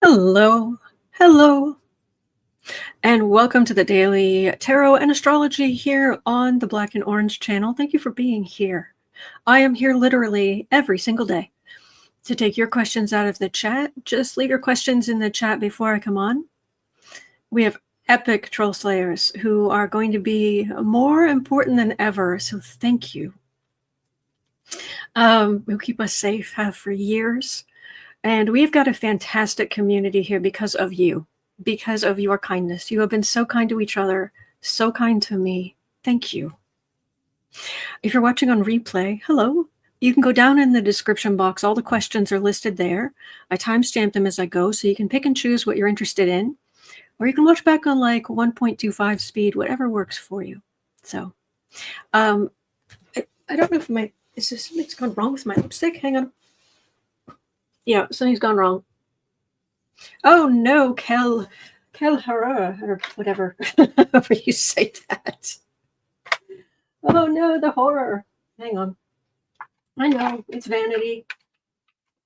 Hello, hello, and welcome to the daily tarot and astrology here on the Black and Orange channel. Thank you for being here. I am here literally every single day to take your questions out of the chat. Just leave your questions in the chat before I come on. We have epic troll slayers who are going to be more important than ever, so thank you. Who keep us safe, have for years. And we've got a fantastic community here because of you, because of your kindness. You have been so kind to each other, so kind to me. Thank you. If you're watching on replay, hello. You can go down in the description box. All the questions are listed there. I timestamp them as I go, so you can pick and choose what you're interested in. Or you can watch back on like 1.25 speed, whatever works for you. So, I don't know if something's gone wrong with my lipstick. Hang on. Yeah, something's gone wrong. Oh no, Kel Hara, or whatever, however you say that. Oh no, the horror. Hang on. I know, it's vanity,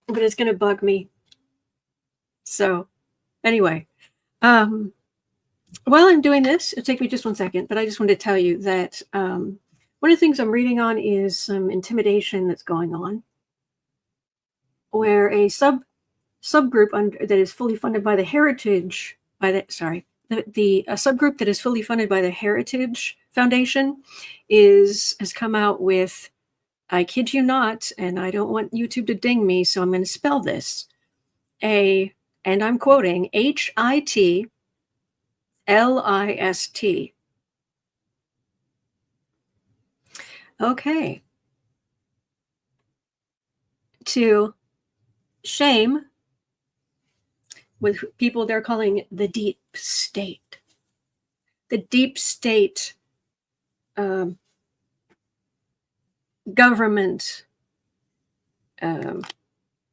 but it's going to bug me. So, anyway, while I'm doing this, it'll take me just 1 second, but I just wanted to tell you that one of the things I'm reading on is some intimidation that's going on, where a subgroup that is fully funded by the Heritage, a subgroup that is fully funded by the Heritage Foundation has come out with, I kid you not, and I don't want YouTube to ding me, so I'm going to spell this, and I'm quoting, HITLIST. Okay. To shame with people they're calling the deep state. The deep state government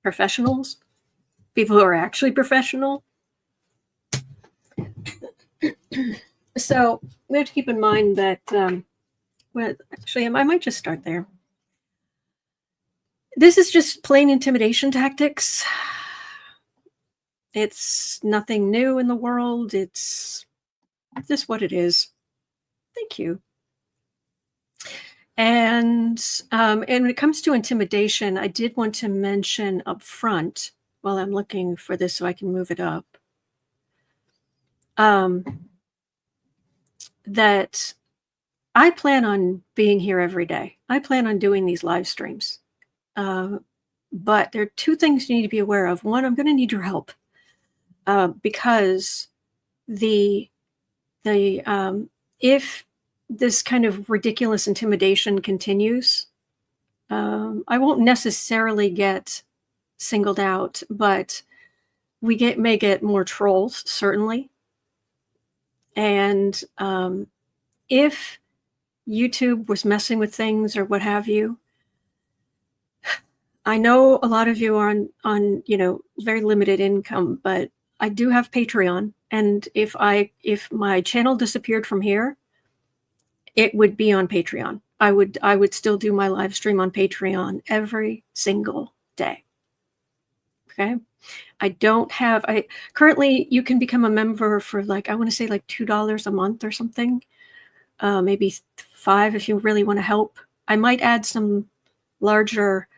professionals, people who are actually professional. So we have to keep in mind that, actually, I might just start there. This is just plain intimidation tactics. It's nothing new in the world. It's just what it is. Thank you. And when it comes to intimidation, I did want to mention up front, while I'm looking for this so I can move it up, that I plan on being here every day. I plan on doing these live streams. But there are two things you need to be aware of. One, I'm going to need your help because if this kind of ridiculous intimidation continues, I won't necessarily get singled out, but we may get more trolls, certainly. And if YouTube was messing with things or what have you, I know a lot of you are on very limited income, but I do have Patreon, and if my channel disappeared from here, it would be on Patreon. I would still do my live stream on Patreon every single day. Okay? Currently you can become a member for I want to say $2 a month or something. Maybe $5 if you really want to help. I might add some larger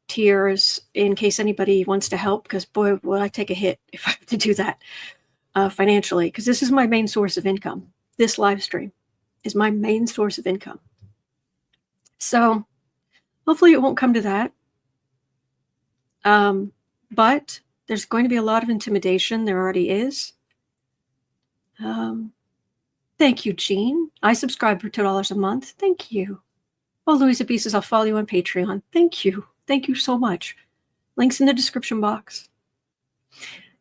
tiers in case anybody wants to help, because boy, will I take a hit if I have to do that financially, because this is my main source of income. This live stream is my main source of income. So hopefully it won't come to that. But there's going to be a lot of intimidation. There already is. Thank you, Jean. I subscribe for $2 a month. Thank you. Oh, Louisa Pieces, I'll follow you on Patreon. Thank you. Thank you so much. Links in the description box.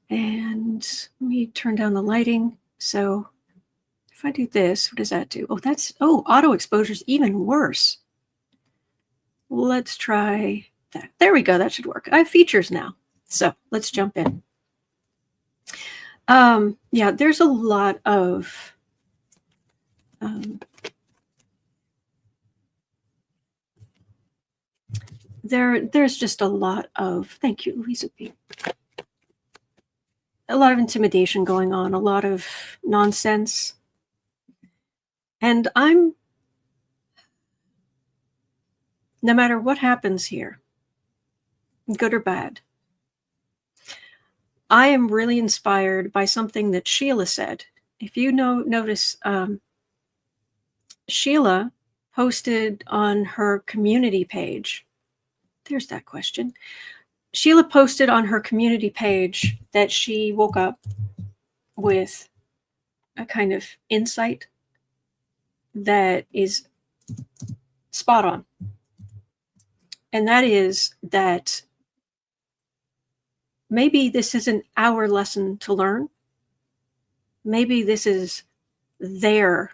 And let me turn down the lighting. So if I do this, what does that do? Auto exposure is even worse. Let's try that. There we go. That should work. I have features now. So let's jump in. Yeah, there's a lot of there's just a lot of, thank you, Lisa B. a lot of intimidation going on, a lot of nonsense. And no matter what happens here, good or bad, I am really inspired by something that Sheila said. If you notice, Sheila posted on her community page. There's that question. Sheila posted on her community page that she woke up with a kind of insight that is spot on. And that is that maybe this isn't our lesson to learn. Maybe this is their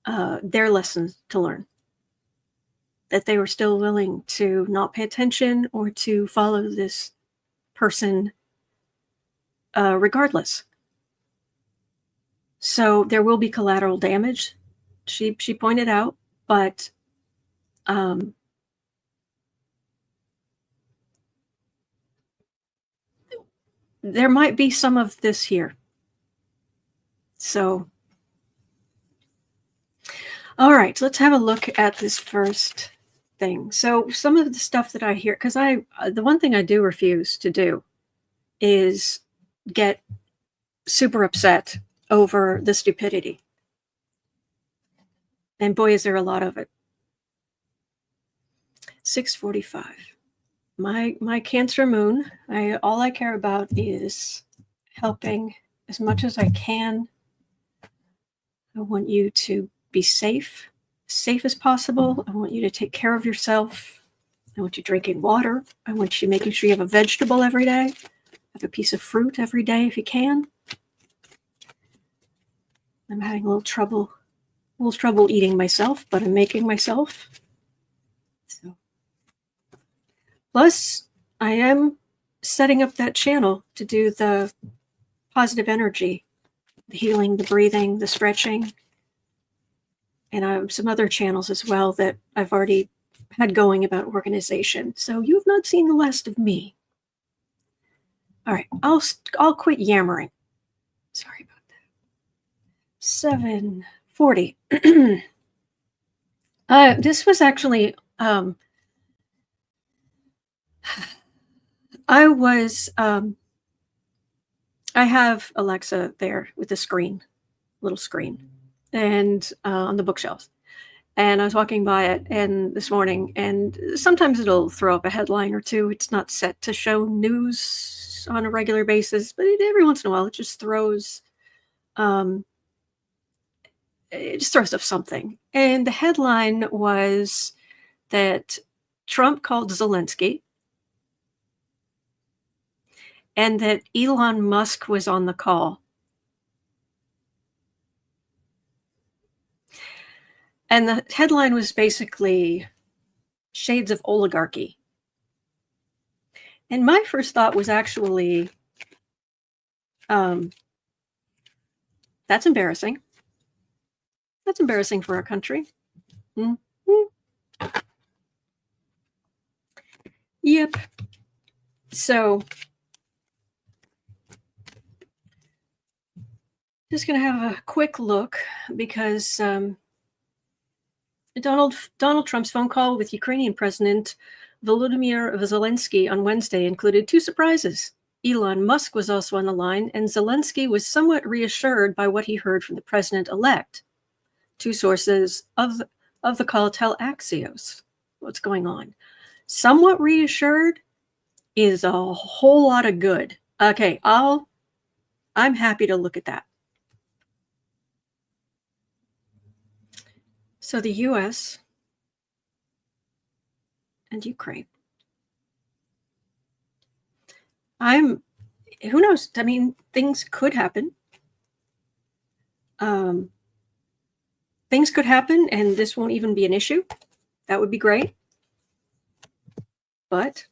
lessons to learn. That they were still willing to not pay attention or to follow this person regardless. So there will be collateral damage, she pointed out, but there might be some of this here. So, all right, let's have a look at this first thing. So some of the stuff that I hear, because the one thing I do refuse to do is get super upset over the stupidity. And boy, is there a lot of it. 6:45. My Cancer moon, all I care about is helping as much as I can. I want you to be safe as possible. I want you to take care of yourself. I want you drinking water. I want you making sure you have a vegetable every day. Have a piece of fruit every day if you can. I'm having a little trouble eating myself, but I'm making myself. So. Plus, I am setting up that channel to do the positive energy, the healing, the breathing, the stretching. And I have some other channels as well that I've already had going about organization. So you've not seen the last of me. All right, I'll quit yammering. Sorry about that. 7:40. This was actually I have Alexa there with the little screen, and on the bookshelves. And I was walking by it this morning, and sometimes it'll throw up a headline or two. It's not set to show news on a regular basis, but every once in a while it just throws up something. And the headline was that Trump called Zelensky and that Elon Musk was on the call. And the headline was basically shades of oligarchy. And my first thought was actually, that's embarrassing. That's embarrassing for our country. Mm-hmm. Yep. So, just going to have a quick look because Donald Trump's phone call with Ukrainian President Volodymyr Zelensky on Wednesday included two surprises. Elon Musk was also on the line, and Zelensky was somewhat reassured by what he heard from the president-elect. Two sources of the call tell Axios what's going on. Somewhat reassured is a whole lot of good. Okay, I'm happy to look at that. So the US and Ukraine. Who knows? I mean, things could happen. Things could happen and this won't even be an issue. That would be great. But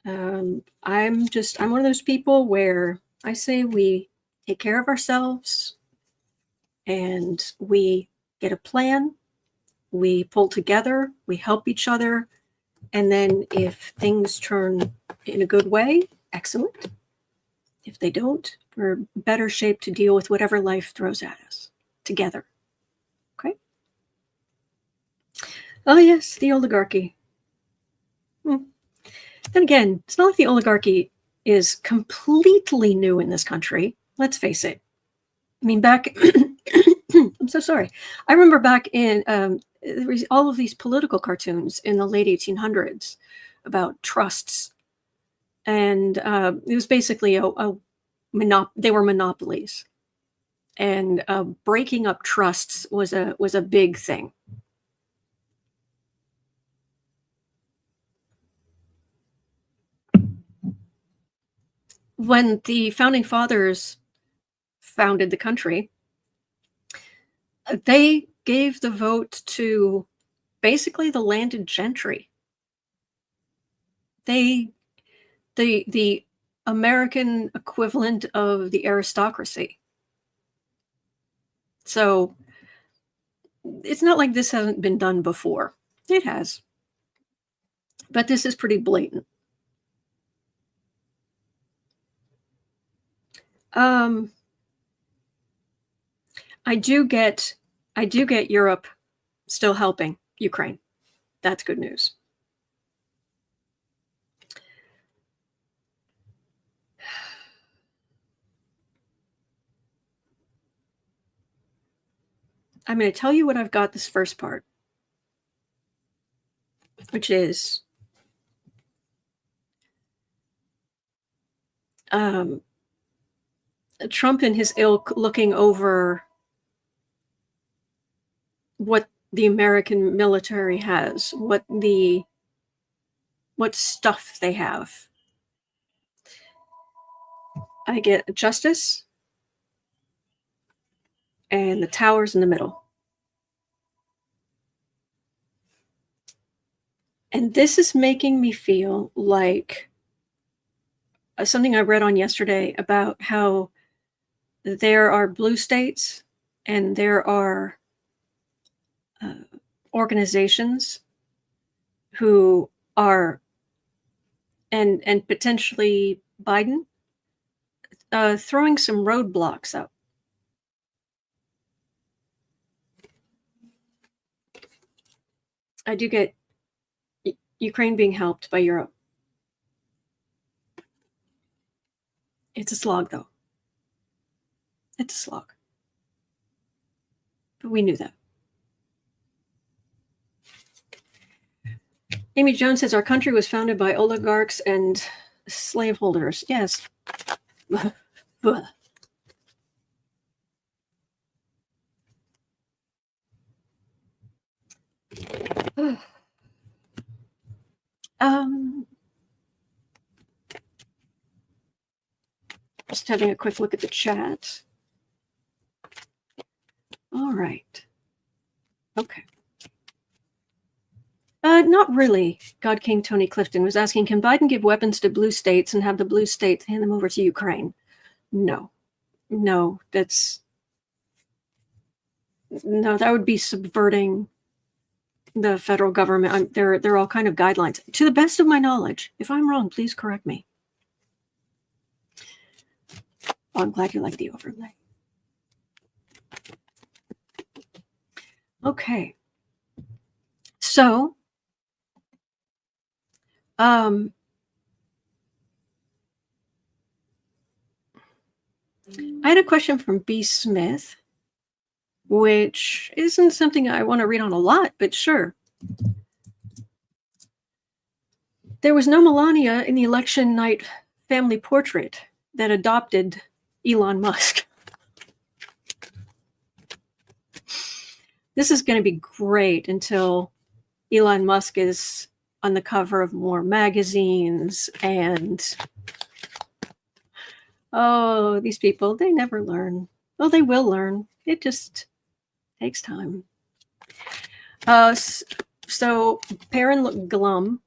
I'm one of those people where I say we take care of ourselves and we get a plan, we pull together, we help each other, and then if things turn in a good way, excellent. If they don't, we're better shaped to deal with whatever life throws at us together. Okay? Oh, yes, the oligarchy. Then again, it's not like the oligarchy is completely new in this country. Let's face it. I mean, back, I'm so sorry. I remember back in, there was all of these political cartoons in the late 1800s about trusts. And it was basically they were monopolies. And breaking up trusts was a big thing. When the founding fathers founded the country, they gave the vote to basically the landed gentry. The American equivalent of the aristocracy. So it's not like this hasn't been done before. It has. But this is pretty blatant. I do get Europe still helping Ukraine. That's good news. I'm going to tell you what I've got this first part, which is Trump and his ilk looking over what the American military has, what stuff they have. I get justice and the towers in the middle. And this is making me feel like something I read on yesterday about how there are blue states and there are organizations who are, and potentially Biden, throwing some roadblocks up. I do get Ukraine being helped by Europe. It's a slog, though. It's a slog. But we knew that. Amy Jones says our country was founded by oligarchs and slaveholders. Yes. Just having a quick look at the chat. All right. Okay. Not really. God King Tony Clifton was asking, can Biden give weapons to blue states and have the blue states hand them over to Ukraine? No, that would be subverting the federal government. There are all kind of guidelines. To the best of my knowledge, if I'm wrong, please correct me. Oh, I'm glad you like the overlay. Okay. So, I had a question from B. Smith, which isn't something I want to read on a lot, but sure. There was no Melania in the election night family portrait that adopted Elon Musk. This is going to be great until Elon Musk is on the cover of more magazines and these people, they never learn. Oh, they will learn. It just takes time. So Barron looked glum.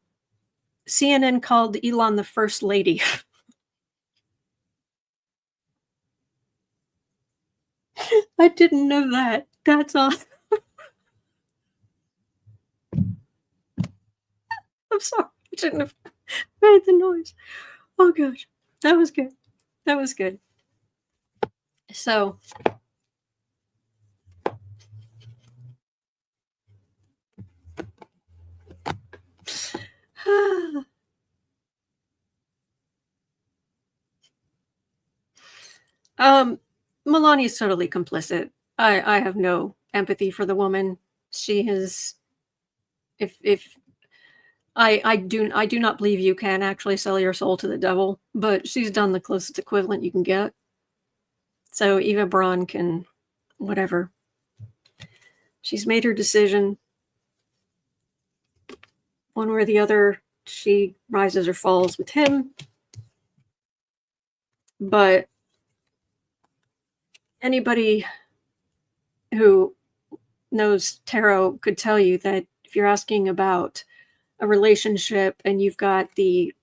CNN called Elon the First Lady. I didn't know that. That's awesome. I'm sorry. I shouldn't have made the noise. Oh gosh, that was good. That was good. So, Melania is totally complicit. I have no empathy for the woman. She has, if I do not believe you can actually sell your soul to the devil, but she's done the closest equivalent you can get. So Eva Braun can, whatever. She's made her decision. One way or the other, she rises or falls with him. But anybody who knows tarot could tell you that if you're asking about a relationship and you've got the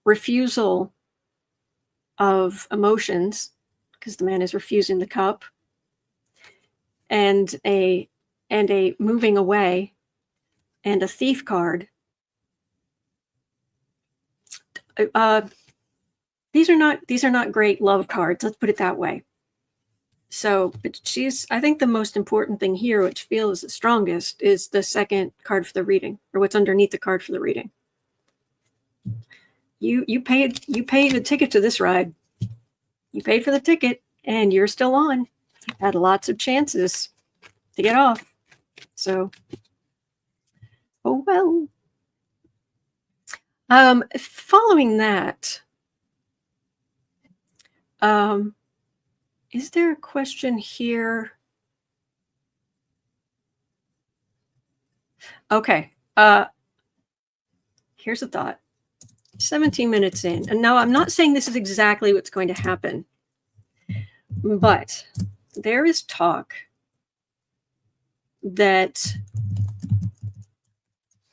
refusal of emotions, because the man is refusing the cup, and a moving away, and a thief card, these are not great love cards, let's put it that way. So, but I think the most important thing here, which feels the strongest, is the second card for the reading, or what's underneath the card for the reading. You paid the ticket to this ride. You paid for the ticket, and you're still on. You've had lots of chances to get off. So, oh well. Following that, is there a question here? Okay. Here's a thought. 17 minutes in. And now I'm not saying this is exactly what's going to happen, but there is talk that,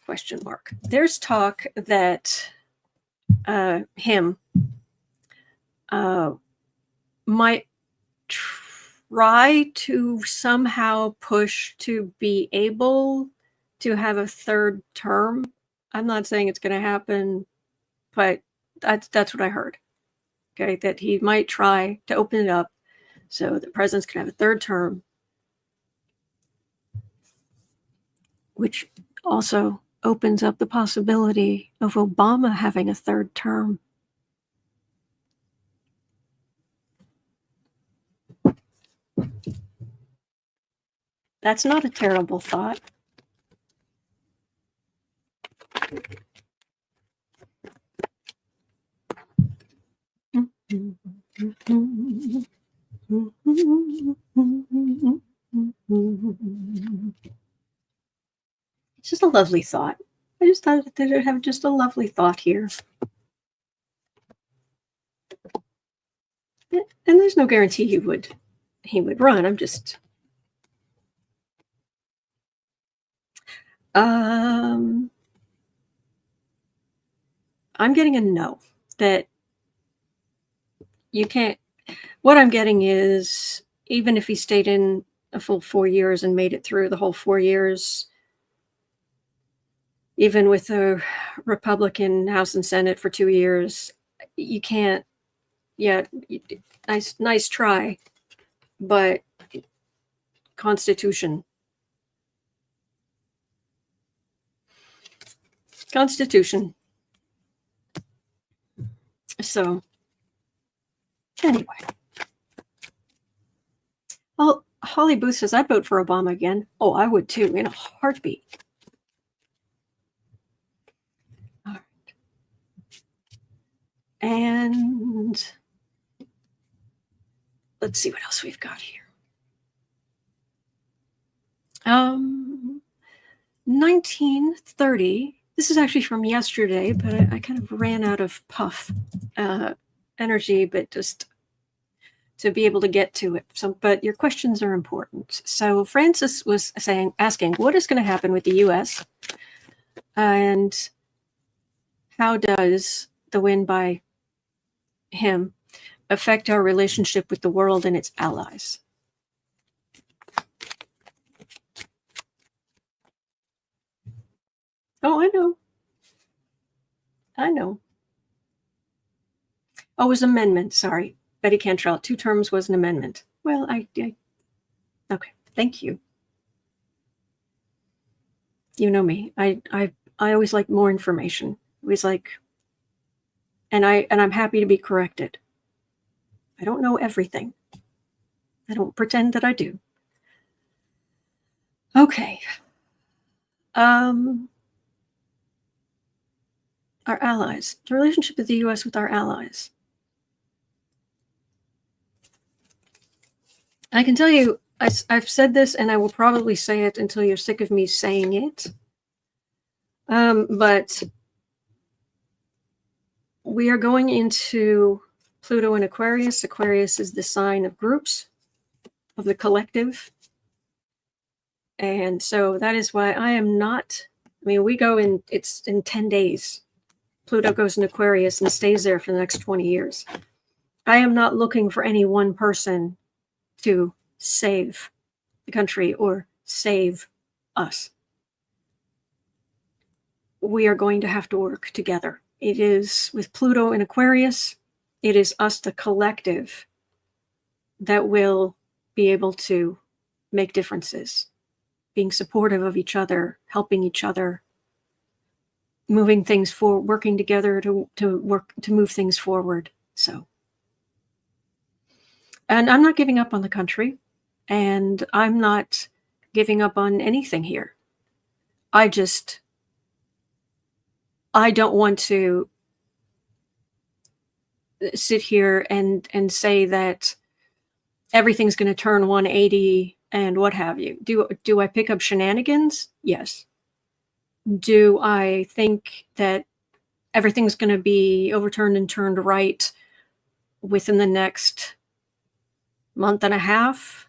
question mark, there's talk that him might try to somehow push to be able to have a third term. I'm not saying it's going to happen, but that's what I heard. Okay, that he might try to open it up so the presidents can have a third term, which also opens up the possibility of Obama having a third term. That's not a terrible thought. It's just a lovely thought. I just thought that I'd have just a lovely thought here. And there's no guarantee he would run. I'm just I'm getting a no, that you can't. What I'm getting is, even if he stayed in a full 4 years and made it through the whole 4 years, even with a Republican House and Senate for 2 years, you can't. Yeah, nice try, but Constitution. So, anyway. Well, Holly Booth says, I'd vote for Obama again. Oh, I would too, in a heartbeat. All right. And let's see what else we've got here. 1930. This is actually from yesterday, but I kind of ran out of puff energy, but just to be able to get to it. So, but your questions are important. So Francis was asking, what is going to happen with the U.S. and how does the win by him affect our relationship with the world and its allies? Oh, I know. Oh, it was amendment. Sorry. Betty Cantrell, 2 terms was an amendment. Well, okay, thank you. You know me. I always like more information. Always like, and I'm happy to be corrected. I don't know everything. I don't pretend that I do. Okay. Our allies. The relationship of the U.S. with our allies. I can tell you, I've said this, and I will probably say it until you're sick of me saying it. But we are going into Pluto in Aquarius. Aquarius is the sign of groups, of the collective. And so that is why I am not, we go in, it's in 10 days. Pluto goes in Aquarius and stays there for the next 20 years. I am not looking for any one person to save the country or save us. We are going to have to work together. It is with Pluto in Aquarius, it is us, the collective, that will be able to make differences, being supportive of each other, helping each other, moving things forward, working together to move things forward. So, and I'm not giving up on the country, and I'm not giving up on anything here. I don't want to sit here and say that everything's going to turn 180 and what have you. Do I pick up shenanigans? Yes. Do I think that everything's going to be overturned and turned right within the next month and a half?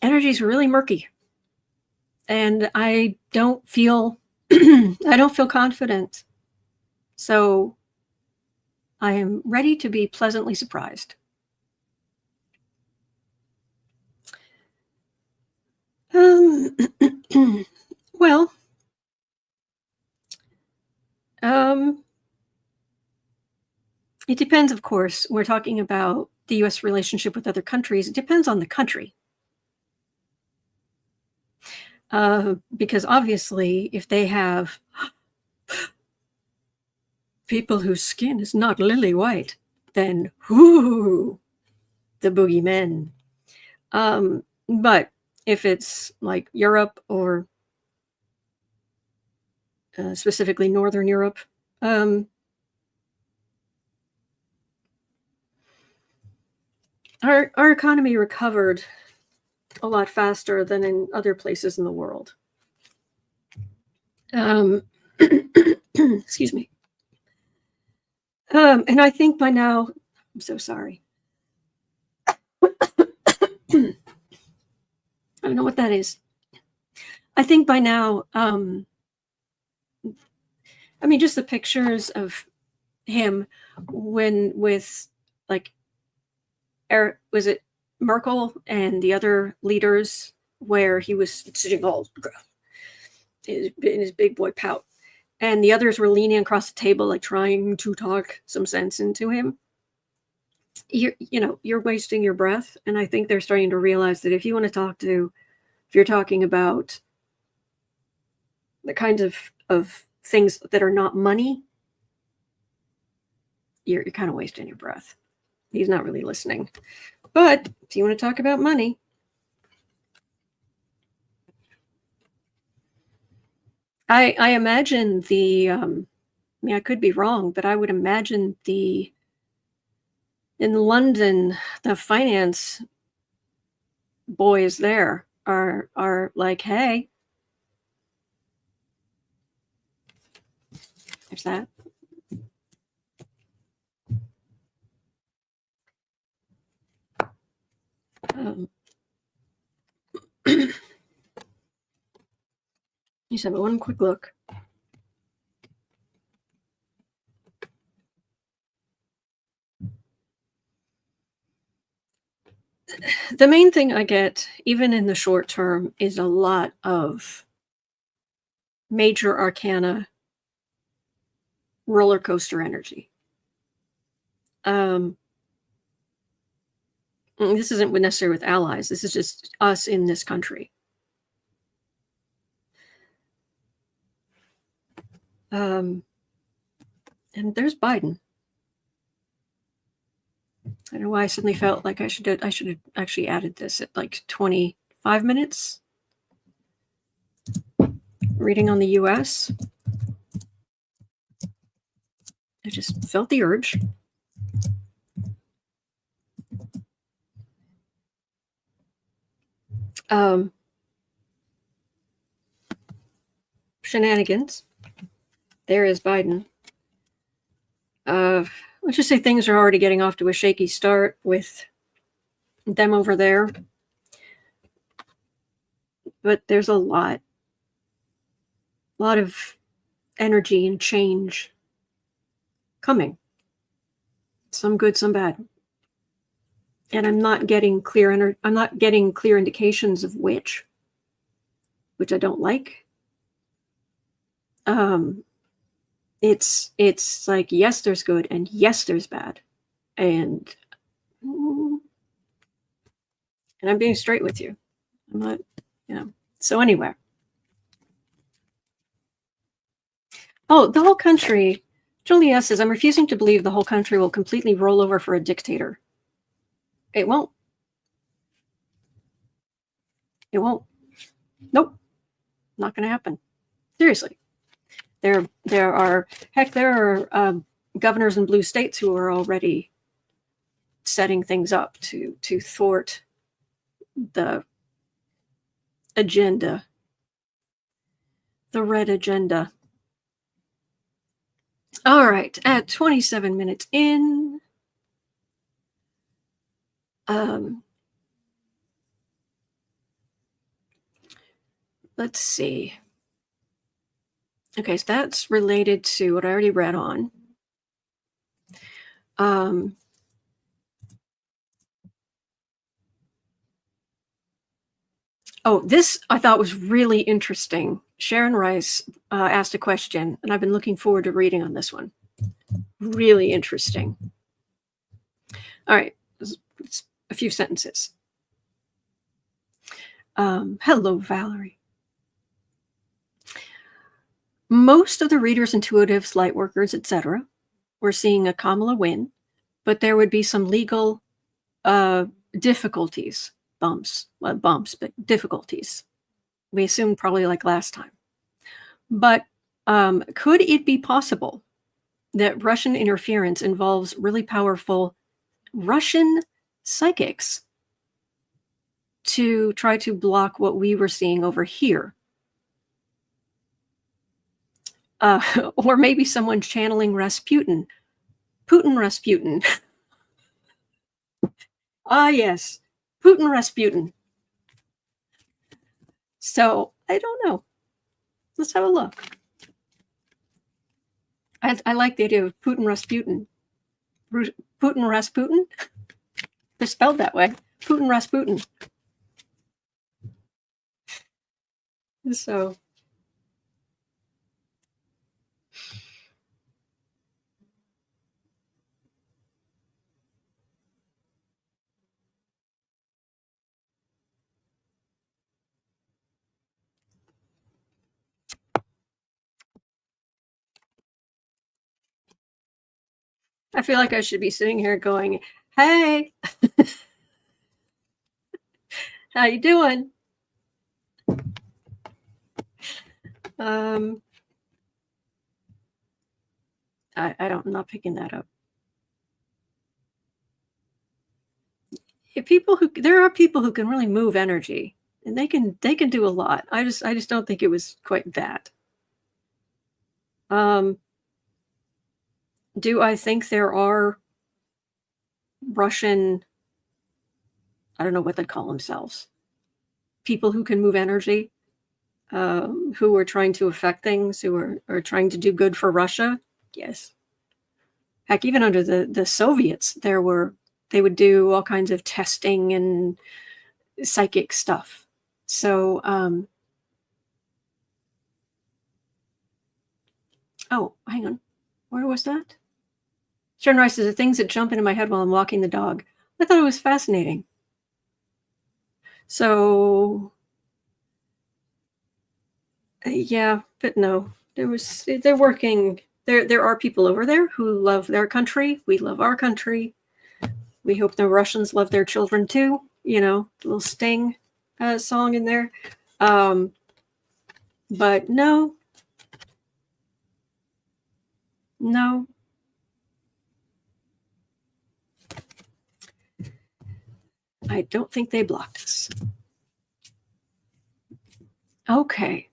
Energy's really murky. And I don't feel confident. So I am ready to be pleasantly surprised. Well, it depends, of course. We're talking about the U.S. relationship with other countries. It depends on the country. Because obviously, if they have people whose skin is not lily white, then whoo, the boogeymen. But if it's like Europe or specifically Northern Europe, our economy recovered a lot faster than in other places in the world. Excuse me. And I think by now, I'm so sorry. I don't know what that is. I think by now, just the pictures of him with like, was it Merkel and the other leaders, where he was sitting all in his big boy pout, and the others were leaning across the table, like trying to talk some sense into him. You're wasting your breath. And I think they're starting to realize that if you're talking about the kinds of things that are not money, you're kind of wasting your breath. He's not really listening. But if you want to talk about money, I imagine I could be wrong, but I would imagine in London, the finance boys there are like, hey, there's that. Just have one quick look. The main thing I get, even in the short term, is a lot of major arcana roller coaster energy. This isn't necessarily with allies. This is just us in this country. And there's Biden. I don't know why I suddenly felt like I should have actually added this at like 25 minutes. Reading on the US. I just felt the urge. Shenanigans. There is Biden. Let's just say things are already getting off to a shaky start with them over there. But there's a lot of energy and change coming. Some good, some bad. And I'm not getting clear indications of which I don't like. It's like, yes, there's good, and yes, there's bad. And I'm being straight with you. I'm not, So anyway. Oh, the whole country. Julia says, I'm refusing to believe the whole country will completely roll over for a dictator. It won't. It won't. Nope. Not going to happen. Seriously. There are governors in blue states who are already setting things up to thwart the agenda, the red agenda. All right, at 27 minutes in, let's see. Okay, so that's related to what I already read on. Oh, this I thought was really interesting. Sharon Rice asked a question, and I've been looking forward to reading on this one. Really interesting. All right, it's a few sentences. Hello, Valerie. Most of the readers, intuitives, lightworkers, etc., were seeing a Kamala WIN, but there would be some legal difficulties, bumps, but difficulties. We assumed probably like last time. But could it be possible that Russian interference involves really powerful Russian psychics to try to block what we were seeing over here? Or maybe someone channeling Rasputin. Putin Rasputin. Yes. Putin Rasputin. So, I don't know. Let's have a look. I like the idea of Putin Rasputin. Putin Rasputin? They're spelled that way. Putin Rasputin. So... I feel like I should be sitting here going, hey, how you doing? I'm not picking that up. There are people who can really move energy, and they can do a lot. I just don't think it was quite that. Do I think there are Russian, I don't know what they'd call themselves, people who can move energy, who are trying to affect things, who are trying to do good for Russia? Yes. Heck, even under the Soviets, they would do all kinds of testing and psychic stuff. So, oh, hang on. Where was that? Sharon Rice says, the things that jump into my head while I'm walking the dog. I thought it was fascinating. So, yeah, but no, they're working. There are people over there who love their country. We love our country. We hope the Russians love their children too. You know, a little Sting song in there. But no. I don't think they blocked us. Okay.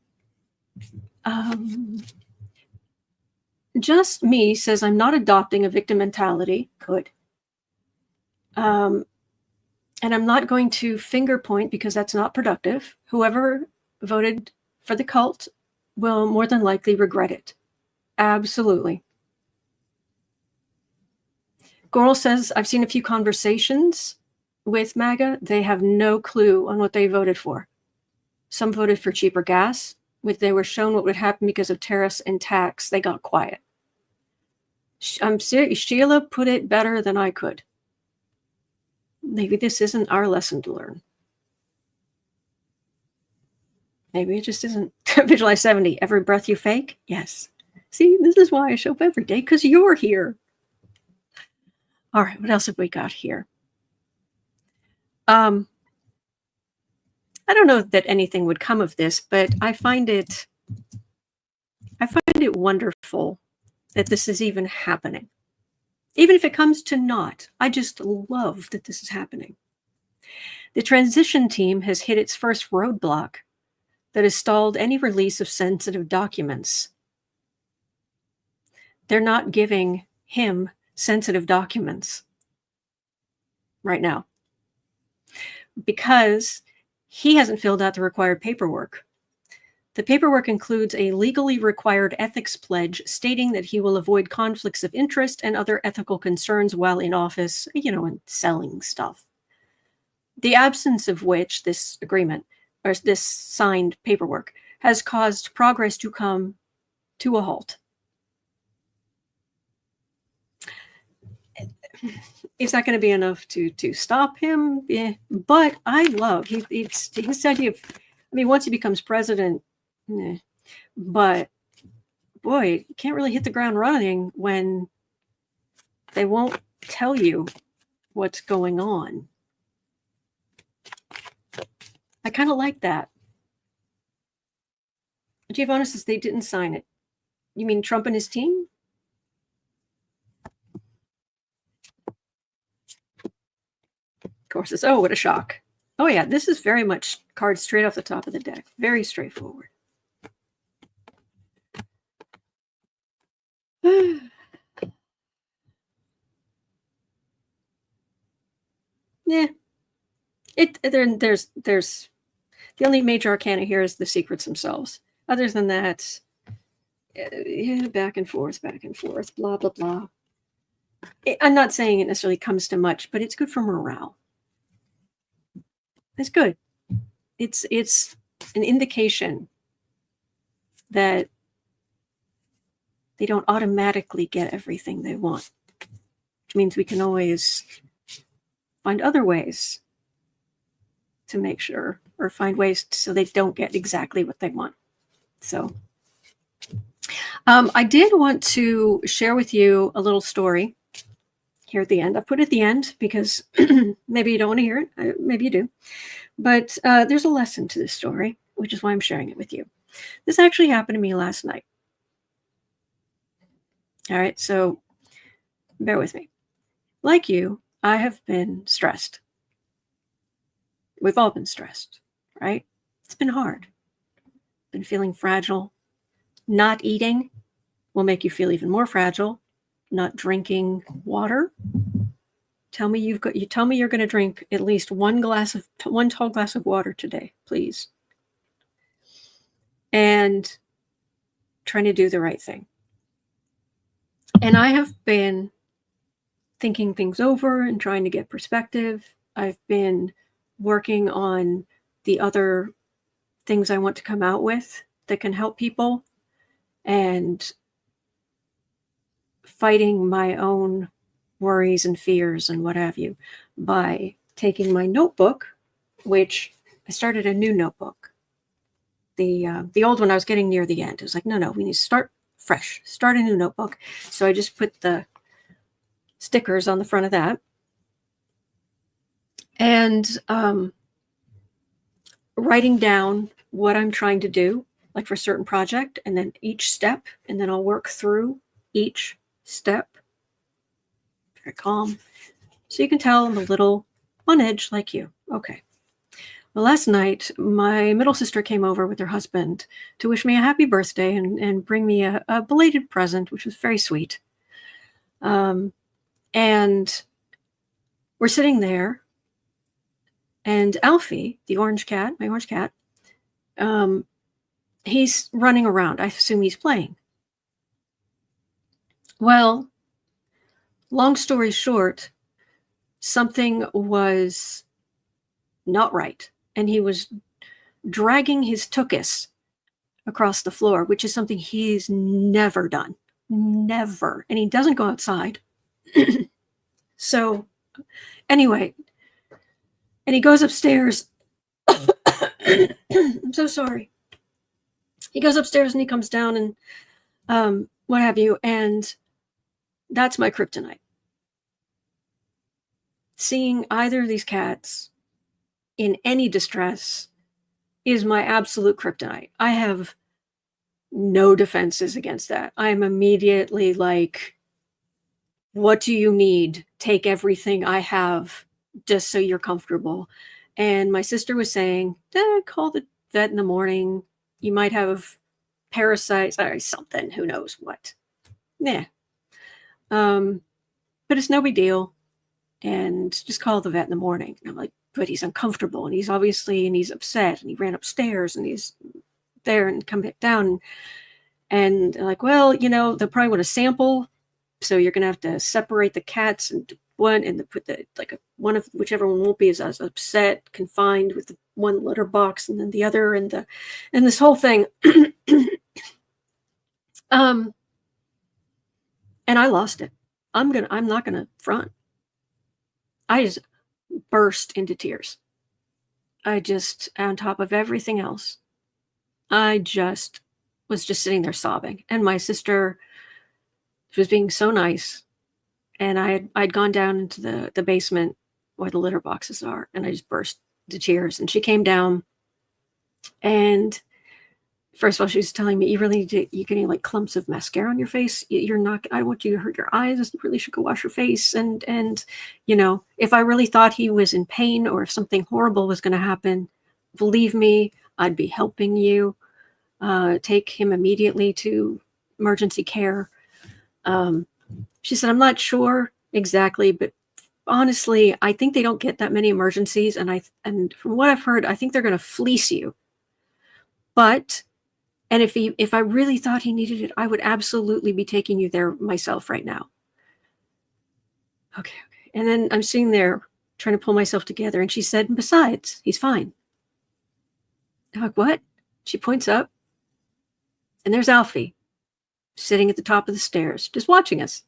Just Me says, I'm not adopting a victim mentality. Good. And I'm not going to finger point because that's not productive. Whoever voted for the cult will more than likely regret it. Absolutely. Goral says, I've seen a few conversations with MAGA. They have no clue on what they voted for. Some voted for cheaper gas. When they were shown what would happen because of tariffs and tax, they got quiet. I'm serious. Sheila put it better than I could. Maybe this isn't our lesson to learn. Maybe it just isn't. Visualize 70. Every breath you fake? Yes. See, this is why I show up every day, because you're here. All right, what else have we got here? I don't know that anything would come of this, but I find it wonderful that this is even happening. Even if it comes to naught, I just love that this is happening. The transition team has hit its first roadblock that has stalled any release of sensitive documents. They're not giving him sensitive documents right now because he hasn't filled out the required paperwork. The paperwork includes a legally required ethics pledge stating that he will avoid conflicts of interest and other ethical concerns while in office, and selling stuff. The absence of which this agreement, or this signed paperwork, has caused progress to come to a halt. Is that going to be enough to stop him? Yeah. But I love his idea of, once he becomes president, but boy, you can't really hit the ground running when they won't tell you what's going on. I kind of like that. Giovanna says they didn't sign it. You mean Trump and his team? Of course, it's, oh, what a shock. Oh yeah, this is very much cards straight off the top of the deck. Very straightforward. Yeah. There's the only major arcana here is the secrets themselves. Other than that, back and forth, blah, blah, blah. I'm not saying it necessarily comes to much, but it's good for morale. It's good. It's an indication that they don't automatically get everything they want, which means we can always find other ways to make sure, or find ways so they don't get exactly what they want. So I did want to share with you a little story here at the end. I put it at the end because maybe you don't want to hear it. Maybe you do. But there's a lesson to this story, which is why I'm sharing it with you. This actually happened to me last night. All right, so bear with me. Like you, I have been stressed. We've all been stressed, right? It's been hard. Been feeling fragile. Not eating will make you feel even more fragile. Not drinking water. Tell me you're going to drink at least one tall glass of water today, please. And trying to do the right thing. And I have been thinking things over and trying to get perspective. I've been working on the other things I want to come out with that can help people. And fighting my own worries and fears and what have you by taking my notebook, which I started a new notebook. The old one I was getting near the end. It was like, no, we need to start fresh, start a new notebook. So I just put the stickers on the front of that. And writing down what I'm trying to do, like for a certain project, and then each step, and then I'll work through each step. Very calm. So you can tell I'm a little on edge like you. Okay. Well, last night, my middle sister came over with her husband to wish me a happy birthday and bring me a belated present, which was very sweet. And we're sitting there, and Alfie, the orange cat, my orange cat, he's running around. I assume he's playing. Well, long story short, something was not right. And he was dragging his tuchus across the floor, which is something he's never done. Never. And he doesn't go outside. So anyway, and he goes upstairs. I'm so sorry. He goes upstairs and he comes down and what have you. And that's my kryptonite. Seeing either of these cats in any distress is my absolute kryptonite. I have no defenses against that. I am immediately like, what do you need? Take everything I have just so you're comfortable. And my sister was saying, call the vet in the morning. You might have parasites or something. Who knows what. Yeah. But it's no big deal. And just call the vet in the morning. And I'm like, but he's uncomfortable and he's upset and he ran upstairs and he's there and come back down. And like, well, they'll probably want a sample. So you're going to have to separate the cats into one and put one of whichever one won't be as upset, confined with the one litter box and then the other and this whole thing. And I lost it. I'm not going to front. I just burst into tears. I just, on top of everything else, I just was just sitting there sobbing. And my sister was being so nice. And I'd gone down into the basement where the litter boxes are. And I just burst into tears. And she came down. And first of all, she was telling me, you're getting like clumps of mascara on your face. You're not, I don't want you to hurt your eyes. You really should go wash your face. And if I really thought he was in pain or if something horrible was going to happen, believe me, I'd be helping you. Take him immediately to emergency care. She said, I'm not sure exactly, but honestly, I think they don't get that many emergencies. And from what I've heard, I think they're going to fleece you. And if I really thought he needed it, I would absolutely be taking you there myself right now. Okay. And then I'm sitting there trying to pull myself together. And she said, besides, he's fine. I'm like, what? She points up. And there's Alfie sitting at the top of the stairs, just watching us.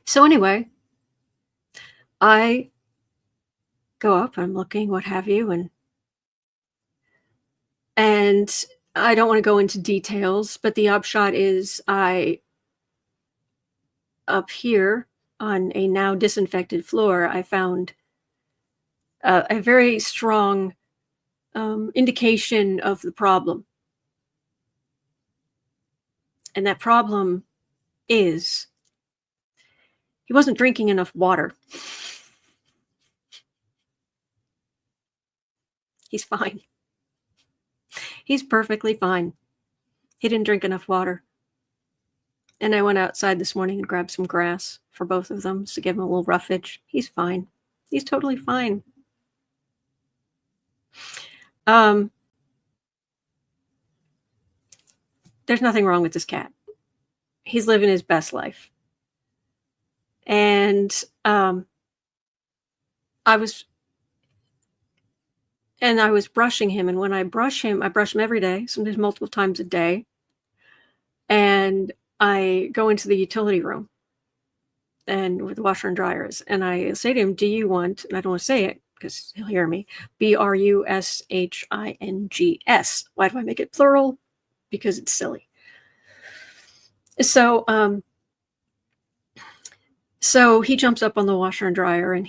So anyway, I go up, I'm looking, what have you, and I don't want to go into details, but the upshot is up here on a now disinfected floor, I found a very strong indication of the problem. And that problem is he wasn't drinking enough water. He's fine. He's perfectly fine. He didn't drink enough water. And I went outside this morning and grabbed some grass for both of them to give him a little roughage. He's fine. He's totally fine. There's nothing wrong with this cat. He's living his best life. And I was And I was brushing him, and when I brush him every day, sometimes multiple times a day. And I go into the utility room and with the washer and dryers, and I say to him, do you want, and I don't want to say it because he'll hear me, BRUSHINGS. Why do I make it plural? Because it's silly. So he jumps up on the washer and dryer, and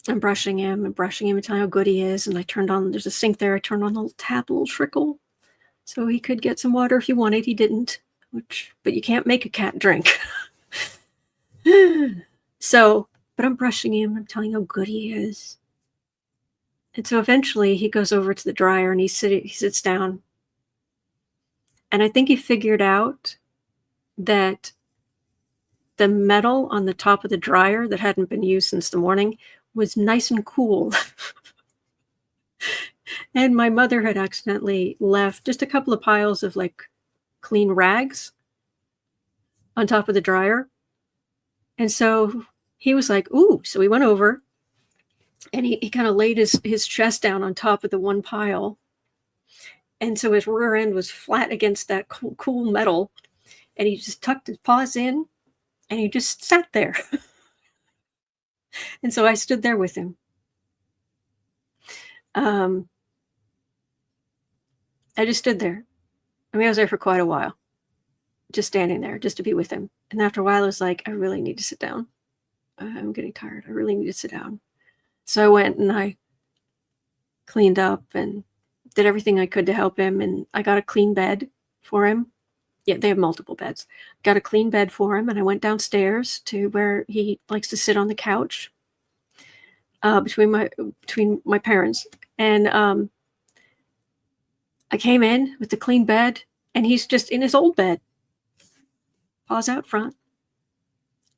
I'm brushing him and telling him how good he is. And there's a sink there. I turned on the little tap, a little trickle, so he could get some water if he wanted. He didn't, but you can't make a cat drink. But I'm brushing him. I'm telling him how good he is. And so eventually he goes over to the dryer and he sits down. And I think he figured out that the metal on the top of the dryer that hadn't been used since the morning was nice and cool. And my mother had accidentally left just a couple of piles of like clean rags on top of the dryer. And so he was like, ooh. So he went over and he kind of laid his chest down on top of the one pile. And so his rear end was flat against that cool metal. And he just tucked his paws in and he just sat there. And so I stood there with him. I just stood there. I mean, I was there for quite a while, just standing there, just to be with him. And after a while, I was like, I really need to sit down. I'm getting tired. I really need to sit down. So I went and I cleaned up and did everything I could to help him. And I got a clean bed for him. Yeah, they have multiple beds. Got a clean bed for him. And I went downstairs to where he likes to sit on the couch between my parents. And I came in with the clean bed, and he's just in his old bed, paws out front,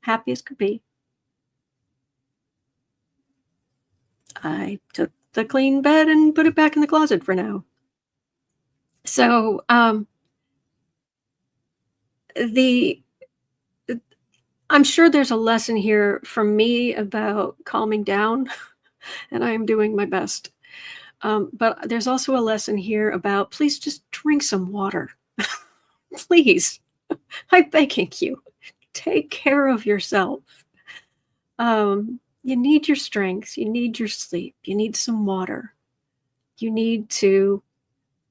happy as could be. I took the clean bed and put it back in the closet for now. So I'm sure there's a lesson here from me about calming down, and I am doing my best. But there's also a lesson here about please just drink some water. Please, I'm begging you, take care of yourself. You need your strength. You need your sleep. You need some water. You need to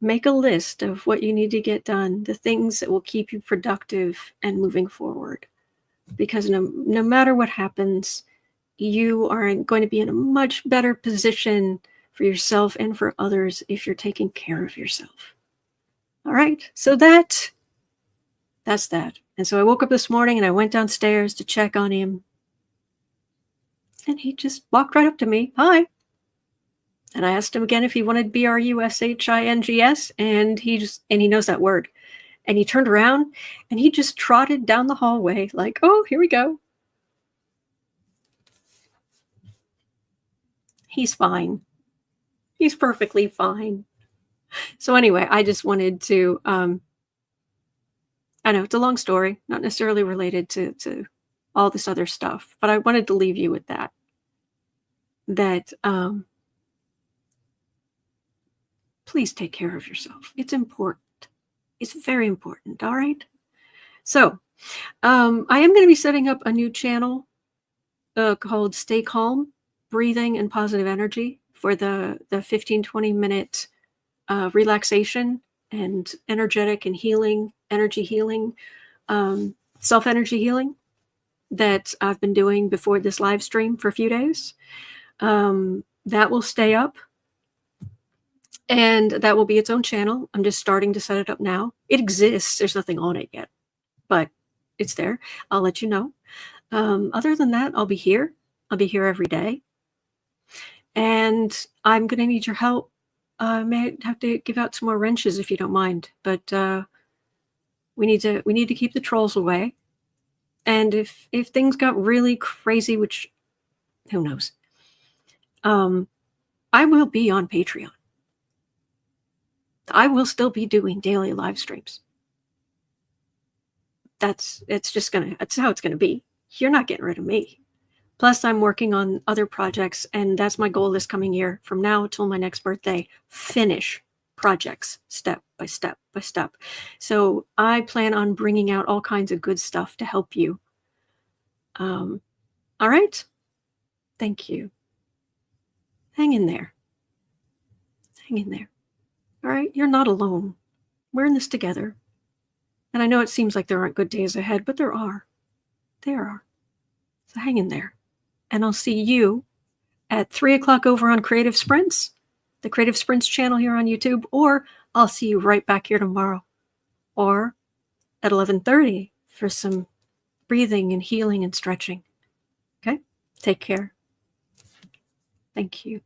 make a list of what you need to get done, the things that will keep you productive and moving forward. Because no matter what happens, you are going to be in a much better position for yourself and for others if you're taking care of yourself. All right, so that's that. And so I woke up this morning and I went downstairs to check on him. And he just walked right up to me. Hi. And I asked him again if he wanted BRUSHINGS, and he knows that word. And he turned around and he just trotted down the hallway like, oh, here we go. He's fine. He's perfectly fine. So anyway, I just wanted to, I know it's a long story, not necessarily related to all this other stuff, but I wanted to leave you with that please take care of yourself. It's important. It's very important. All right. So I am going to be setting up a new channel called Stay Calm, Breathing and Positive Energy for the 15-20 minute relaxation and energetic and healing, energy healing, self-energy healing that I've been doing before this live stream for a few days. That will stay up, and that will be its own channel. I'm just starting to set it up now. It exists. There's nothing on it yet, but it's there. I'll let you know. Other than that, I'll be here. I'll be here every day. And I'm going to need your help. I may have to give out some more wrenches if you don't mind, but we need to keep the trolls away. And if things got really crazy, which who knows, I will be on Patreon. I will still be doing daily live streams. That's how it's gonna be. You're not getting rid of me. Plus, I'm working on other projects, and that's my goal this coming year, from now till my next birthday, finish projects step by step by step. So I plan on bringing out all kinds of good stuff to help you. All right? Thank you. Hang in there. Hang in there. All right? You're not alone. We're in this together. And I know it seems like there aren't good days ahead, but there are. There are. So hang in there. And I'll see you at 3 o'clock over on Creative Sprints, the Creative Sprints channel here on YouTube, or I'll see you right back here tomorrow, or at 11:30 for some breathing and healing and stretching. Okay? Take care. Thank you.